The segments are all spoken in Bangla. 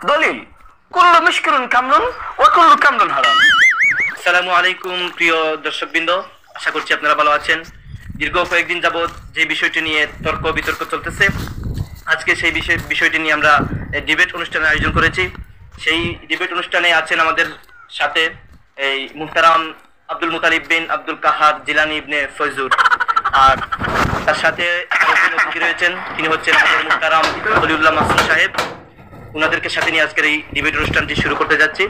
দলিল কুল্লু মুশকিলুন কামরুন ওয়া কুল্লু কামরুন হারাম। আসসালামু আলাইকুম প্রিয় দর্শকবৃন্দ, আশা করছি আপনারা ভালো আছেন। দীর্ঘ কয়েকদিন যাবৎ যে বিষয়টি নিয়ে তর্ক বিতর্ক চলতেছে, আজকে সেই বিষয়টি নিয়ে আমরা ডিবেট অনুষ্ঠানের আয়োজন করেছি। সেই ডিবেট অনুষ্ঠানে আছেন আমাদের সাথে এই মুহতারাম আব্দুল মুতালিব বিন আব্দুল কাহার জিলানী ইবনে ফয়জুর, আর তার সাথে অতিথি রয়েছেন, তিনি হচ্ছেন আমাদের মুহতারাম ওলিউল্লাহ মাসুদ সাহেব। ওনাদেরকে সাথে নিয়ে আজকের এই ডিবেট অনুষ্ঠানটি শুরু করতে যাচ্ছি।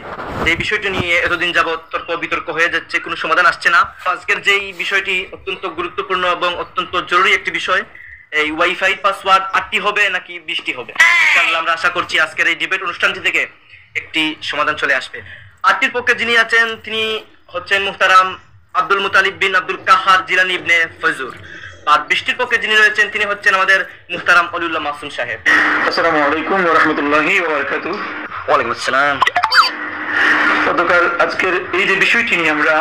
এই বিষয়টি নিয়ে এতদিন যাবৎ তর্ক বিতর্ক হয়ে যাচ্ছে, কোনো সমাধান আসছে না। আজকের যেই বিষয়টি অত্যন্ত গুরুত্বপূর্ণ এবং অত্যন্ত জরুরি একটি বিষয়, এই ওয়াইফাই পাসওয়ার্ড 8টি হবে নাকি 20টি হবে। ইনশাআল্লাহ আমরা আশা করছি আজকের এই ডিবেট অনুষ্ঠানটি থেকে একটি সমাধান চলে আসবে। 8টির পক্ষে যিনি আছেন তিনি হচ্ছেন মুহতারাম আব্দুল মুতালিব বিন আব্দুল কাহার জিলানী ইবনে ফয়জুর, আর 20টির পক্ষে যিনি রয়েছেন তিনি হচ্ছেন আমাদের মুহতারাম ওলিউল্লাহ মাসুদ সাহেব। আসসালামু আলাইকুম ওয়া রাহমাতুল্লাহি ওয়া বারাকাতুহু। ওয়ালাইকুম আসসালাম। গতকাল আজকের এই যে বিষয়টি নিয়ে আমরা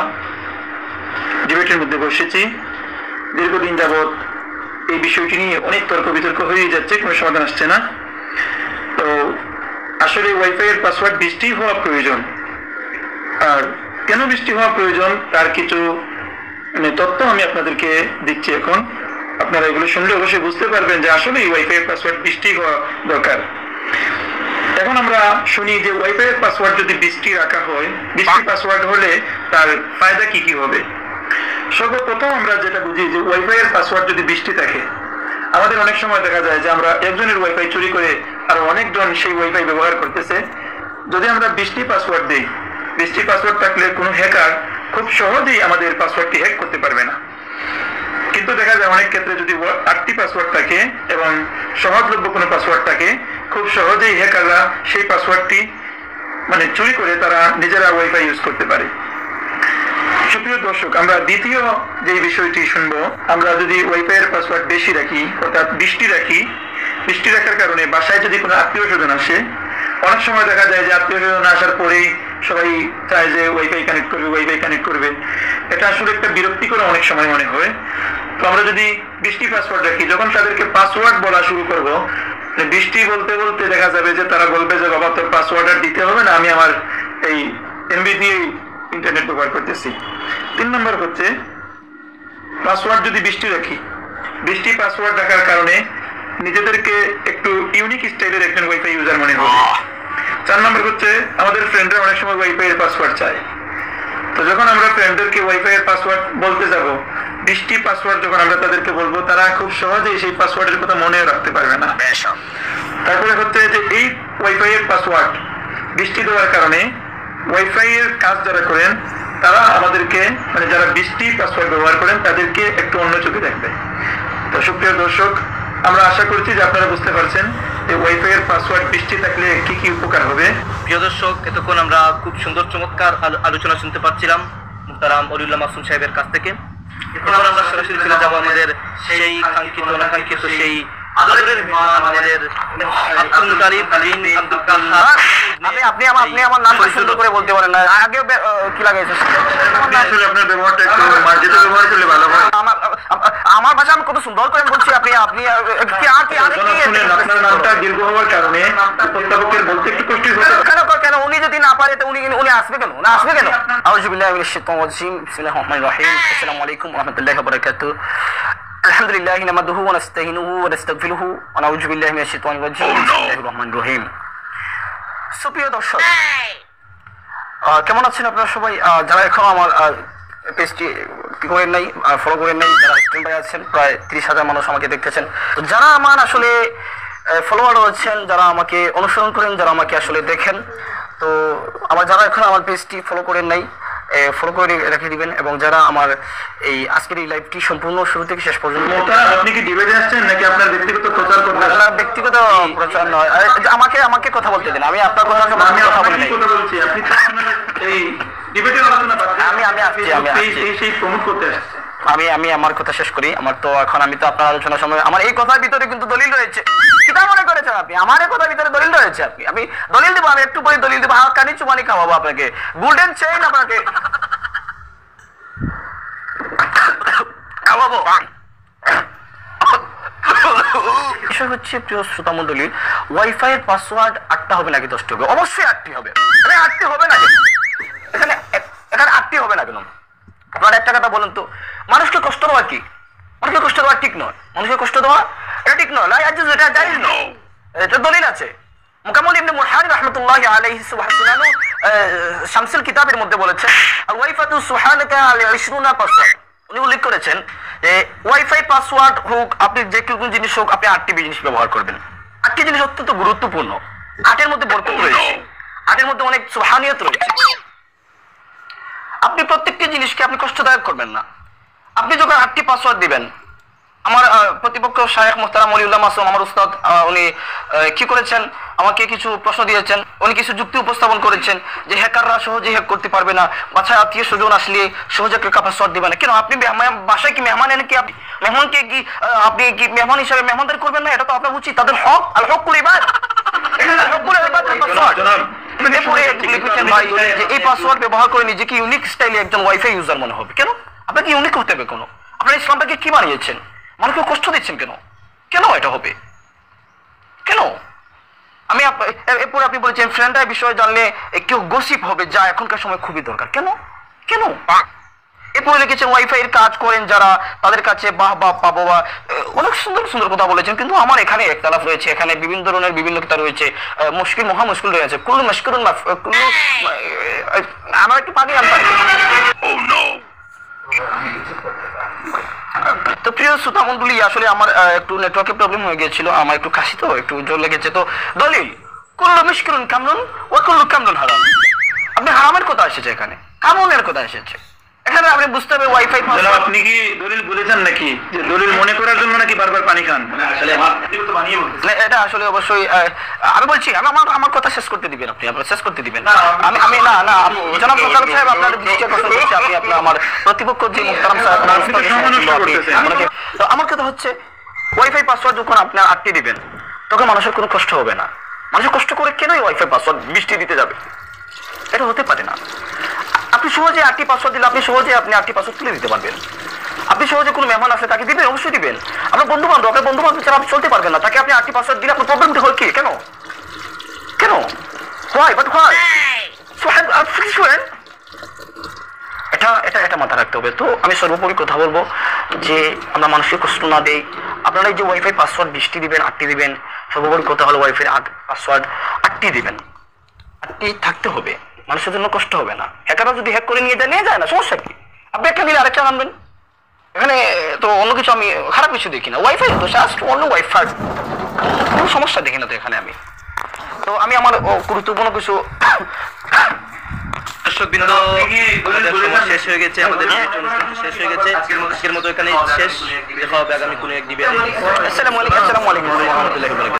ডিবেটের মধ্যে বসেছি, দীর্ঘদিন যাবৎ এই বিষয়টি নিয়ে অনেক তর্ক বিতর্ক হয়ে যাচ্ছে, কোনো সমাধান আসছে না। তো আসলে ওয়াইফাই এর পাসওয়ার্ড 20টি হওয়া প্রয়োজন, আর কেন 20টি হওয়া প্রয়োজন তার কিছু তথ্য আমি আপনাদেরকে দিচ্ছি। এখন আপনারা এগুলো শুনলে অবশ্যই বুঝতে পারবেন যে আসলে এই ওয়াইফাই এর পাসওয়ার্ড 20টি হওয়া দরকার। এখন আমরা শুনি যে ওয়াইফাই এর পাসওয়ার্ড যদি 20টি রাখা হয়, 20টি পাসওয়ার্ড হলে তার ফায়দা কি কি হবে। সর্বপ্রথম আমরা যেটা বুঝি যে ওয়াইফাই এর পাসওয়ার্ড যদি 20টি থাকে, আমাদের অনেক সময় দেখা যায় যে আমরা একজনের ওয়াইফাই চুরি করে আরো অনেকজন সেই ওয়াইফাই ব্যবহার করতেছে। যদি আমরা 20টি পাসওয়ার্ড দিই, 20টি পাসওয়ার্ড থাকলে কোনো হ্যাকার খুব সহজেই আমাদের পাসওয়ার্ডটি হ্যাক করতে পারবে না। কিন্তু দেখা যায় অনেক ক্ষেত্রে যদি 8টি পাসওয়ার্ড থাকে এবং সহজলভ্য কোনো পাসওয়ার্ড থাকে, খুব সহজেই হ্যাকাররা সেই পাসওয়ার্ডটি চুরি করে তারা নিজেরা ওয়াইফাই ইউজ করতে পারে। সুপ্রিয় দর্শক, আমরা দ্বিতীয় যে বিষয়টি শুনবো, আমরা যদি ওয়াইফাই এর পাসওয়ার্ড বেশি রাখি, অর্থাৎ 20টি রাখি, 20টি রাখার কারণে বাসায় যদি কোনো আত্মীয় স্বজন আসে, অনেক সময় দেখা যায় যে আত্মীয় স্বজন আসার পরেই সবাই চায় যে ওয়াইফাই কানেক্ট করবে। এটা আসলে একটা বিরক্তিকর অনেক সময় মনে হয়। তো আমরা যদি 20টি পাসওয়ার্ড রাখি, যখন তাদেরকে পাসওয়ার্ড বলা শুরু করবো, 20টি বলতে বলতে দেখা যাবে যে তারা বলবে যে বাবা তোর পাসওয়ার্ড আর দিতে হবে না, আমি আমার এই এমবি দিয়ে ইন্টারনেট ব্যবহার করতেছি। 3 নম্বর হচ্ছে পাসওয়ার্ড যদি 20টি রাখি, 20টি পাসওয়ার্ড রাখার কারণে নিজেদেরকে একটু ইউনিক স্টাইলের একজন ওয়াইফাই ইউজার মনে হবে। 4 নম্বর হচ্ছে আমাদের ফ্রেন্ডরা অনেক সময় ওয়াইফাই এর পাসওয়ার্ড চায়। তো যখন আমরা ফ্রেন্ডদেরকে ওয়াইফাই এর পাসওয়ার্ড বলতে যাব, 20টি পাসওয়ার্ড যখন আমরা তাদেরকে বলবো, তারা খুব সহজেই সেই পাসওয়ার্ডের কথা মনেও রাখতে পারবে না। তারপরে হচ্ছে যে এই ওয়াইফাই এর পাসওয়ার্ড 20টি দেওয়ার কারণে ওয়াইফাই এর কাজ যারা করেন তারা আমাদেরকে যারা 20টি পাসওয়ার্ড ব্যবহার করেন তাদেরকে একটু অন্য চোখে দেখবে। তো সুপ্রিয় দর্শক, আমরা আশা করছি যে আপনারা বুঝতে পারছেন যে ওয়াইফাই এর পাসওয়ার্ড 20টি থাকলে কি কি উপকার হবে। প্রিয় দর্শক, এতক্ষণ আমরা খুব সুন্দর চমৎকার আলোচনা শুনতে পাচ্ছিলাম মুহতারাম ওলিউল্লাহ মাসুদ সাহেবের কাছ থেকে। এখন আমরা সরাসরি চলে যাবো আমাদের সেই কাঙ্ক্ষিত অনাকাঙ্ক্ষিত সেই আদরের আমাদের আব্দুল মুতালিব বিন আব্দুল কাহার। আপনি আমার নাম সুন্দর করে বলতে পারেন না, আগে কি লাগাইছে আসলে আপনার ব্যবহারটা একটু মার্জিত ব্যবহার করলে ভালো হয়। আমার ভাষা আমি কত সুন্দর করে বলছি, আপনি আপনার নামটা দীর্ঘ হওয়ার কারণে প্রস্তাবকের বলতে একটু কষ্ট হচ্ছে। কেন উনি যদি না পারে তো উনি আসবে কেন? আউযু বিল্লাহি মিনাশ শাইতানির রাজিম। বিসমিল্লাহির রহমানির রহিম। আসসালামু আলাইকুম ওয়া রাহমাতুল্লাহি ওয়া বারাকাতুহু। আলহামদুলিল্লাহি নাহমাদুহু ওয়া নাস্তাঈনুহু ওয়া নাস্তাগফিরুহু ওয়া নাউযু বিল্লাহি মিনাশ শাইতানির রাজিম। বিসমিল্লাহির রহমানির রহিম। সুপ্রিয় দর্শক, কেমন আছেন আপনারা সবাই? যারা এখন আমার পেজটি করেন নাই, ফলো করেন নাই, যারা স্ট্রিম বাই আছেন, প্রায় 30,000 মানুষ আমাকে দেখতেছেন। তো যারা আমার আসলে ফলোয়ার রয়েছেন, যারা আমাকে অনুসরণ করেন, যারা আমাকে আসলে দেখেন, তো যারা এখন আমার পেজটি ফলো করেন নাই, ফলো করে রেখে দিবেন। এবং যারা আমার এই আজকের এই লাইভটি সম্পূর্ণ শুরু থেকে শেষ পর্যন্ত, আপনি কি ডিবেটে আসছেন নাকি আপনার ব্যক্তিগত প্রচার করবেন? আপনার ব্যক্তিগত প্রচার নয়, আমাকে কথা বলতে দেন। আমি আপনার কথা বলছি, আপনি এই ডিবেটের আলোচনা সেই প্রমোট করতে আসছেন। আমি আমার কথা শেষ করি। আমি তো আপনার আলোচনার সময় আমার এই কথার ভিতরে কিন্তু দলিল রয়েছে। কিটা মনে করেছেন আপনি? আমার এই কথার ভিতরে দলিল রয়েছে। আমি দলিল দেবো, আমি একটু পরে দলিল দেবো। কানি চুমানি খাওয়াবো আপনাকে, গোল্ডেন চেইন আপনাকে খাওয়াবো। বিষয় হচ্ছে প্রিয় শ্রোতা মণ্ডলী, ওয়াইফাই এর পাসওয়ার্ড 8টা হবে নাকি 10টা হবে? অবশ্যই 8টি হবে। আরে 8টি হবে না কেন? এখানে এখানে 8টি হবে না কেন? আপনার একটা কথা বলুন তো, মানুষকে কষ্ট দেওয়া কি? মানুষকে কষ্ট দেওয়া ঠিক নয়। মানুষকে কষ্ট দেওয়া এটা ঠিক নয়। লা ইয়াজুজ, এটা জায়েজ নয়। এটা দলিল আছে। মুকাম্মল ইবনে মুরহানি রাহমাতুল্লাহি আলাইহি সুবহানাহু শামসুল কিতাবের মধ্যে বলেছেন, আল ওয়াইফাতু সুবহানাকা আল 20 পাসওয়ার্ড। উনি উল্লেখ করেছেন যে ওয়াইফাই পাসওয়ার্ড হোক, আপনি যে কোনো জিনিস হোক, আপনি 8টি জিনিস ব্যবহার করবেন। 8টি জিনিস অত্যন্ত গুরুত্বপূর্ণ। 8এর মধ্যে বরকত রয়েছে, 8এর মধ্যে অনেক সুবহানিয়ত রয়েছে। আপনি প্রত্যেকটি জিনিসকে আপনি কষ্টদায়ক করবেন না। আপনি যখন 8টি পাসওয়ার্ড দিবেন, আমার প্রতিপক্ষ শায়েখ মুহতারাম ওলিউল্লাহ মাসুম, আমার উস্তাদ, উনি কি করেছেন, আমাকে কিছু প্রশ্ন দিয়েছেন, উনি কিছু যুক্তি উপস্থাপন করেছেন যে হ্যাকাররা সহজে হ্যাক করতে পারবে না, বাসায় আত্মীয় স্বজন আসলে সহজে পাসওয়ার্ড দিবে না। কেন? আপনি বাসায় কি মেহমান এনে কি আপনি মেহমানকে কি আপনি কি মেহমান হিসেবে মেহমানদের করবেন না? এটা তো আপনার উচিত। তাদের হক, আল হকুল ইবাদ, এই পাসওয়ার্ড ব্যবহার করে নিজেকে ইউনিক স্টাইলে একজন ওয়াইফাই ইউজার মনে হবে। কেন? আপনাকে ইউনিক হতে হবে। কোনো আপনার ইসলামটাকে কি বানিয়েছেন? মানুষকে কষ্ট দিচ্ছেন কেন? কেন এটা হবে? কেন? আমি এরপরে আপনি বলেছেন ফ্রেন্ডরা বিষয় জানলে কেউ গসিপ হবে, যা এখনকার সময় খুবই দরকার। কেন? কেন? এরপরে লিখেছেন ওয়াইফাই এর কাজ করেন যারা, তাদের কাছে বাহ বাহ পাবো, বা অনেক সুন্দর সুন্দর কথা বলেছেন। কিন্তু আমার এখানে একতলাফ রয়েছে, এখানে বিভিন্ন ধরনের বিভিন্ন কথা রয়েছে, মুশকিল, মহা মুশকিল রয়েছে। কুল্লু মুশকিলুন কুল্লু, আমার একটু পানি আনতে। তো প্রিয় শ্রোতা মণ্ডলী, আসলে আমার একটু নেটওয়ার্কের প্রবলেম হয়ে গিয়েছিল, আমার একটু কাশি, তো একটু জোর লেগেছে। তো দলিল, কুল্লু মুশকিলুন কামরুন ওয়া কুল্লু কামরুন হারাম। আপনি হারামের কথা এসেছে, এখানে কামরুনের কথা এসেছে। এখানে আপনি বুঝতে হবে ওয়াইফাই। আপনি কি দলিল বলেছেন নাকি যে দলিল মনে করার জন্য নাকি বারবার পানি খান? এটা আসলে অবশ্যই আমি বলছি, আমার কথা শেষ করতে দিবেন, আপনি আপনার শেষ করতে দিবেন। আমি না না জনাব মোতালেব সাহেব, আপনার দৃষ্টি আকর্ষণ করছি, আপনি আপনার আমার প্রতিপক্ষ যে মোহতারাম সাহেব, তো আমার কথা হচ্ছে ওয়াইফাই পাসওয়ার্ড যখন আপনার 8টি দিবেন, তখন মানুষের কোনো কষ্ট হবে না। মানুষের কষ্ট করে কেন ওয়াইফাই পাসওয়ার্ড 20টি দিতে যাবে? এটা হতে পারে না। আপনি সহজে 8টি পাসওয়ার্ড দিলে আপনি 8টি পাসওয়ার্ড তুলে দিতে পারবেন। আপনি সহজে কোনো মেহমান আসলে তাকে দিবেন, অবশ্যই দিবেন। আপনার বন্ধু বান্ধব ছাড়া আপনি চলতে পারবেন না, তাকে আপনি 8টি পাসওয়ার্ড দিলে আপনার প্রবলেমটা হয় কি? কেন? কেন? হোয়াই? But why? এটা মাথা রাখতে হবে। তো আমি সর্বোপরি কথা বলবো যে আমরা মানুষকে কষ্ট না দেই। আপনারা এই যে ওয়াইফাই পাসওয়ার্ড 20টি দিবেন, 8টি দিবেন, সর্বোপরি কথা হলো ওয়াইফাই পাসওয়ার্ড 8টি দিবেন। 8টি থাকতে হবে, মানুষের জন্য কষ্ট হবে না। হ্যাকাররা যদি হ্যাক করে নিয়ে যায় না, সমস্যা কি? আপনি একটা নিলে আরেকটা আনবেন। এখানে তো অন্য কিছু আমি খারাপ কিছু দেখি না। ওয়াইফাই তো জাস্ট অন্য ওয়াইফাই, কোনো সমস্যা দেখি না তো এখানে আমি। তো আমি আমার গুরুত্বপূর্ণ কিছু দর্শকবৃন্দ, শেষ হয়ে গেছে, আমাদের শেষ হয়ে গেছে। আজকের মতো এখানে শেষ। দেখা হবে আগামী কোনো এক দিবে। আসসালামু আলাইকুম ওয়া রাহমাতুল্লাহি ওয়া বারাকাতুহু।